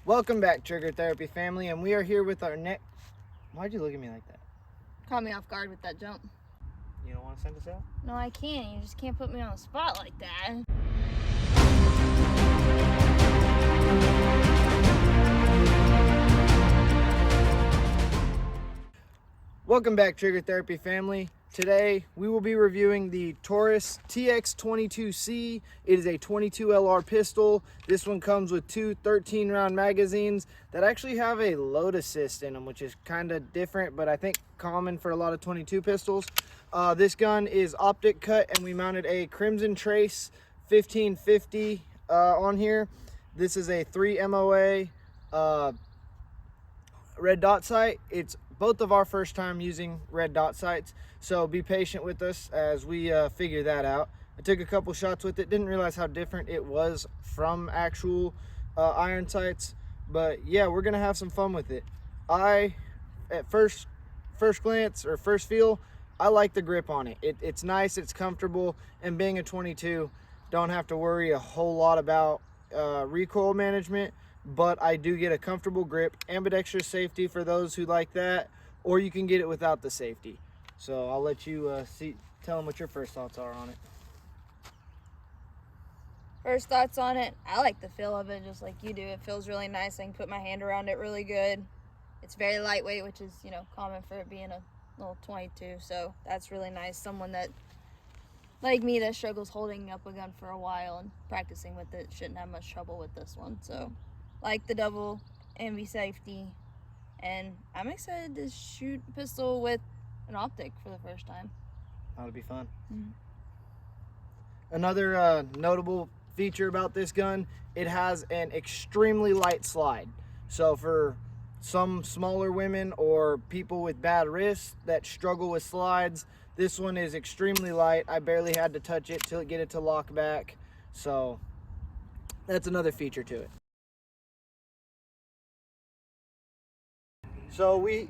Welcome back, Trigger Therapy family, and we are here with our next... Why'd you look at me like that? Caught me off guard with that jump. You don't want to send us out? No, I can't. You just can't put me on the spot like that. Welcome back, Trigger Therapy family. Today, we will be reviewing the Taurus TX22C. It is a 22 LR pistol. This one comes with two 13-round magazines that actually have a load assist in them, which is kind of different, but I think common for a lot of 22 pistols. This gun is optic cut, and we mounted a Crimson Trace 1550 on here. This is a 3 MOA red dot sight. It's both of our first time using red dot sights, so be patient with us as we figure that out. I took a couple shots with it, didn't realize how different it was from actual iron sights, but yeah, we're gonna have some fun with it. At first glance or first feel, I like the grip on it. It's nice, it's comfortable, and being a 22, don't have to worry a whole lot about recoil management, but I do get a comfortable grip, ambidextrous safety for those who like that, or you can get it without the safety. So I'll let you tell them what your first thoughts are on it. First thoughts on it, I like the feel of it just like you do. It feels really nice. I can put my hand around it really good. It's very lightweight, which is, you know, common for it being a little 22, so that's really nice. Someone that, like me, that struggles holding up a gun for a while and practicing with it shouldn't have much trouble with this one. So like the double ambi safety, and I'm excited to shoot a pistol with an optic for the first time. That'll be fun. Mm-hmm. Another notable feature about this gun, it has an extremely light slide. So for some smaller women or people with bad wrists that struggle with slides, this one is extremely light. I barely had to touch it to get it to lock back. So that's another feature to it. So we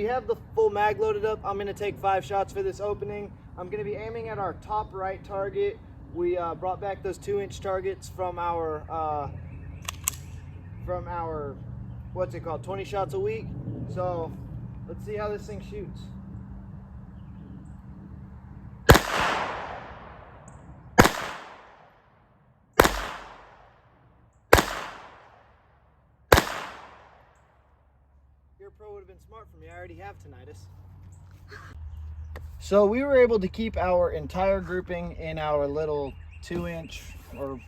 have the full mag loaded up. I'm gonna take 5 shots for this opening. I'm gonna be aiming at our top right target. We brought back those 2-inch targets from our what's it called, 20 shots a week. So let's see how this thing shoots. Your pro would have been smart for me. I already have tinnitus. So we were able to keep our entire grouping in our little 2-inch or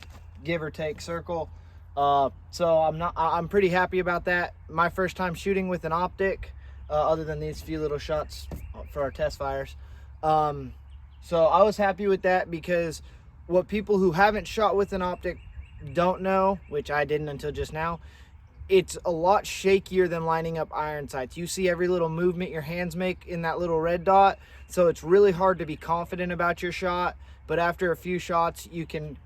give or take circle. So I'm pretty happy about that. My first time shooting with an optic, other than these few little shots for our test fires. So I was happy with that, because what people who haven't shot with an optic don't know, which I didn't until just now, it's a lot shakier than lining up iron sights. You see every little movement your hands make in that little red dot, so it's really hard to be confident about your shot. But after a few shots, you kind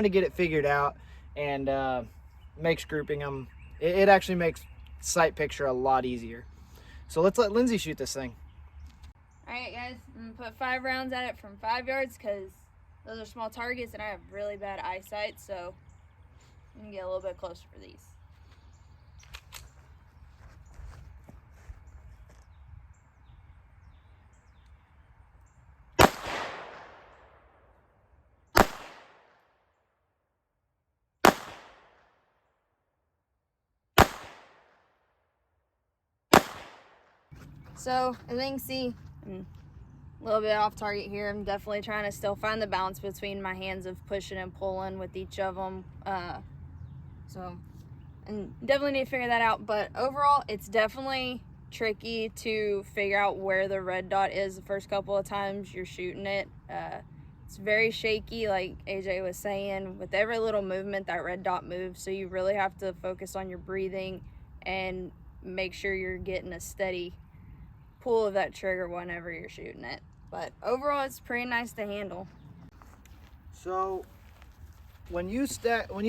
of get it figured out, and makes grouping it actually makes sight picture a lot easier. So let's let Lindsay shoot this thing. All right, guys, I'm gonna put 5 rounds at it from 5 yards because those are small targets and I have really bad eyesight, so I'm gonna get a little bit closer for these. So as you can see, I'm a little bit off target here. I'm definitely trying to still find the balance between my hands of pushing and pulling with each of them. And definitely need to figure that out. But overall, it's definitely tricky to figure out where the red dot is the first couple of times you're shooting it. It's very shaky, like AJ was saying. With every little movement, that red dot moves. So you really have to focus on your breathing and make sure you're getting a steady pull of that trigger whenever you're shooting it. But overall, it's pretty nice to handle. So when you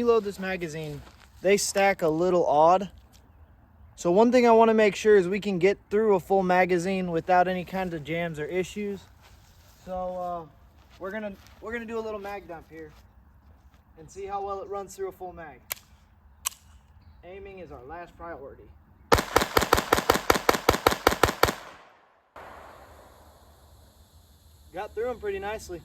load this magazine, they stack a little odd. So one thing I want to make sure is we can get through a full magazine without any kind of jams or issues. So we're gonna do a little mag dump here and see how well it runs through a full mag. Aiming is our last priority. Got through them pretty nicely.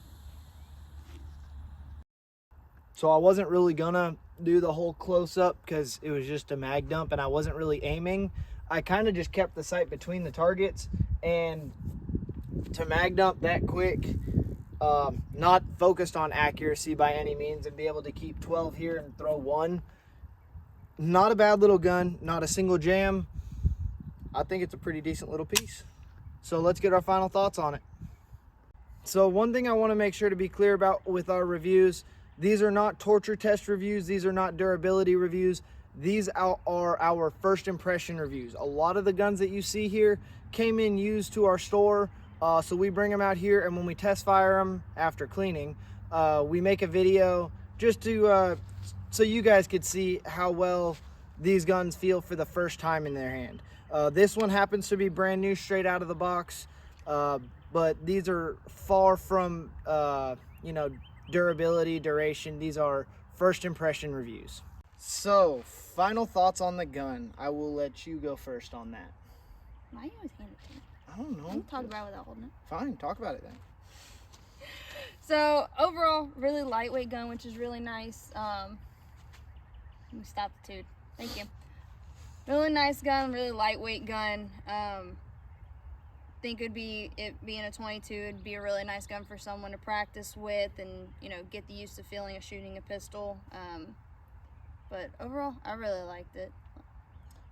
So I wasn't really gonna do the whole close-up because it was just a mag dump and I wasn't really aiming. I kind of just kept the sight between the targets, and to mag dump that quick, not focused on accuracy by any means, and be able to keep 12 here and throw one. Not a bad little gun, not a single jam. I think it's a pretty decent little piece. So let's get our final thoughts on it. So one thing I want to make sure to be clear about with our reviews, these are not torture test reviews. These are not durability reviews. These are our first impression reviews. A lot of the guns that you see here came in used to our store. So we bring them out here, and when we test fire them after cleaning, we make a video just to so you guys could see how well these guns feel for the first time in their hand. This one happens to be brand new, straight out of the box, but these are far from you know, durability, duration. These are first impression reviews. So final thoughts on the gun. I will let you go first on that. Why you always hand it to me? I don't know. I can talk about it without holding it. Fine, talk about it then. So overall, really lightweight gun, which is really nice. Let me stop the tube. Thank you. Really nice gun, really lightweight gun. Think it being a 22, it'd be a really nice gun for someone to practice with and, you know, get the use of feeling of shooting a pistol. But overall, I really liked it.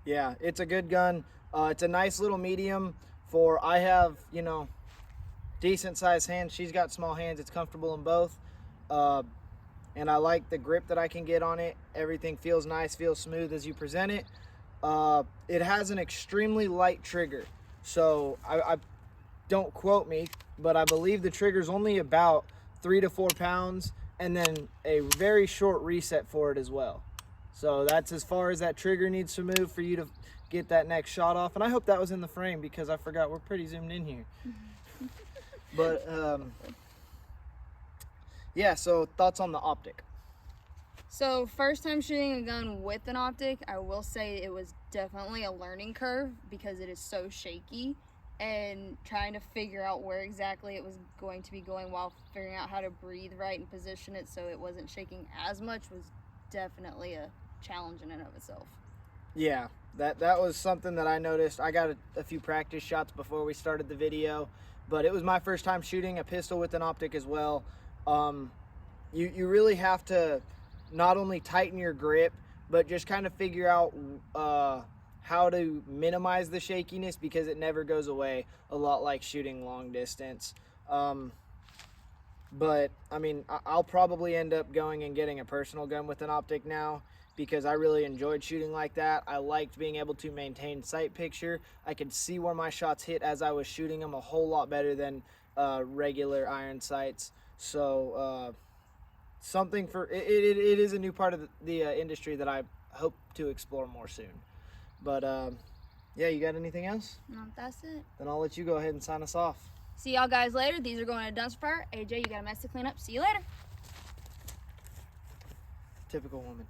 Yeah, it's a good gun. It's a nice little medium for, I have, you know, decent sized hands. She's got small hands. It's comfortable in both. And I like the grip that I can get on it. Everything feels nice, feels smooth as you present it. It has an extremely light trigger. So I don't quote me, but I believe the trigger's only about 3 to 4 pounds, and then a very short reset for it as well. So that's as far as that trigger needs to move for you to get that next shot off. And I hope that was in the frame because I forgot we're pretty zoomed in here. But yeah, so thoughts on the optic? So first time shooting a gun with an optic, I will say it was definitely a learning curve because it is so shaky, and trying to figure out where exactly it was going to be going while figuring out how to breathe right and position it so it wasn't shaking as much was definitely a challenge in and of itself. Yeah, that was something that I noticed. I got a few practice shots before we started the video, but it was my first time shooting a pistol with an optic as well. You really have to not only tighten your grip, but just kind of figure out how to minimize the shakiness because it never goes away, a lot like shooting long distance. But I mean, I'll probably end up going and getting a personal gun with an optic now because I really enjoyed shooting like that. I liked being able to maintain sight picture. I could see where my shots hit as I was shooting them a whole lot better than regular iron sights. So something for it is a new part of the industry that I hope to explore more soon. But yeah, you got anything else? No, that's it. Then I'll let you go ahead and sign us off. See y'all guys later. These are going to dumpster fire. AJ, you got a mess to clean up. See you later. Typical woman.